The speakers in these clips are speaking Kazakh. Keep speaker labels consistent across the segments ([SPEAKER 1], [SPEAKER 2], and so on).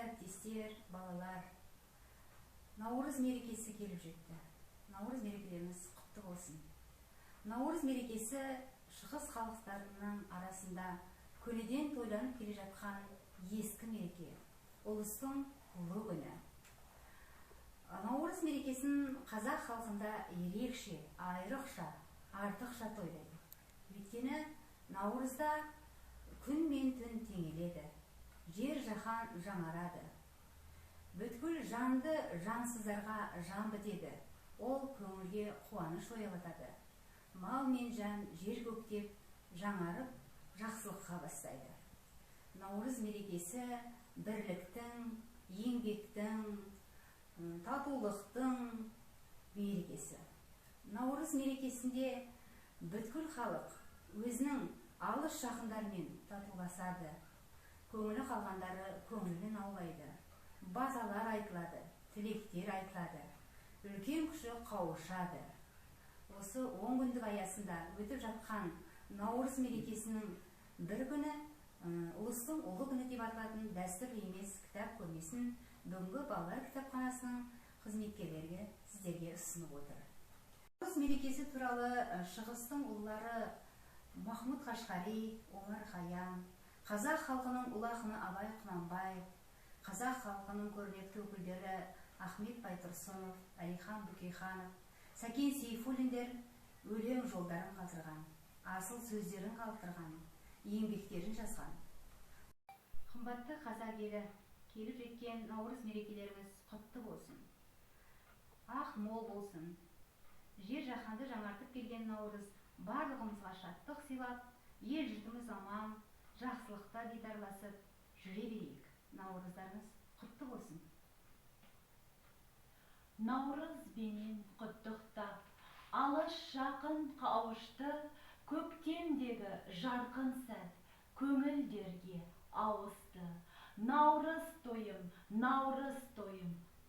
[SPEAKER 1] әріптестер, балалар, Наурыз мерекесі келіп жетті. Наурыз мерекелеріңіз құтты болсын. Наурыз мерекесі шығыс халықтарының арасында көнеден тойланып келе жатқан ескі мереке, ұлыстың ұлы күні. Наурыз мерекесін қазақ халқында ерекше, айрықша, артықша тойлайды. Өйткені наурызда күн мен түн теңеледі, жер жаһан жаңарады. Бүткіл жанды жансыздарға жан бітеді, ол көңілге қуаныш оятады. Мал мен жан жер көктеп, жаңарып, жақсылыққа бастайды. Наурыз мерекесі бірліктің, еңбектің, татулықтың мерекесі. Наурыз мерекесінде бүткіл халық өзінің алыс жақындармен татуласады. Көңілі қалғандары көңілін аулайды. Баталар айтылады, тілектер айтылады. Үлкен күші қауышады. Осы 10 күндік аясында өтіп жатқан Наурыз мерекесінің бір күні ұлыстың ұлы күні деп аталатын дәстүрлі емес кітап көрмесін бүгінгі балалар кітапханасының қызметкерлері сіздерге ұсынып отыр. Наурыз мерекесі туралы шығыстың ұлылары Махмұд Қашқари, Омар Хайям, қазақ халқының ұлы ақыны Абай Құнанбаев, қазақ халқының көрнекті өкілдері Ахмет Байтұрсынов, Әлихан Бөкейханов, Сәкен Сейфуллиндер өлең жолдарын қалдырған, асыл сөздерін қалдырған, еңбектерін жазған. Қымбатты қазақ елі, келіп жеткен наурыз мерекелеріңіз құтты болсын. Ақ мол болсын. Жер жаһанды жаңартып келген наурыз барлығымызға шаттық сыйлап, ел жұртымыз аман, жақсылықта дидарласып жүре берейік. Наурыздарыңыз құтты болсын.
[SPEAKER 2] Наурыз бенен құттықтап, алыс жақын қауышты, көктемдегі жарқын сәт көңілдерге ауысты. Наурыз тойым,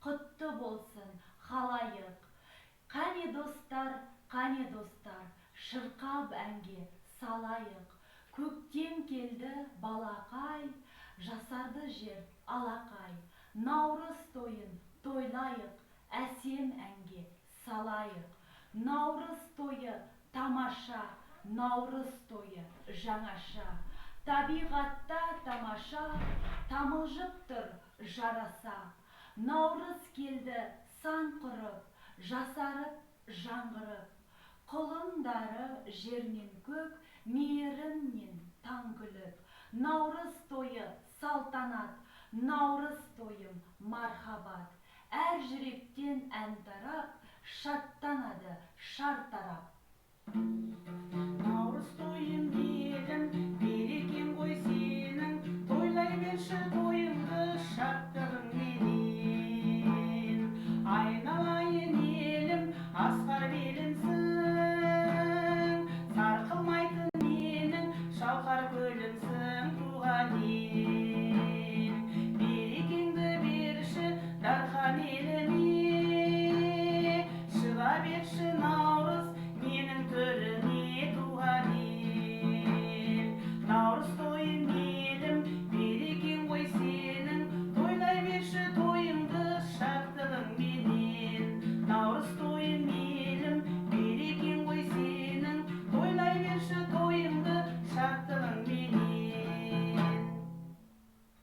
[SPEAKER 2] құтты болсын халайық. Қане достар, шырқап әнге салайық. Көктем келді балақай, жасарды жер алақай. Наурыз тойын тойлайық, әсем әнге салайық. Наурыз тойы тамаша, наурыз тойы жаңаша. Табиғатта тамаша, тамылжып тұр жараса. Наурыз келді сан құрып, жасарып жаңғырып. Құлындары жермен көк, мейірімнен таң күліп. Наурыз тойы салтанат, наурыз тойым мархабат. Әр жүректен ән тарап, шаттанады шар тарап.
[SPEAKER 3] Наурыз тойым дедім,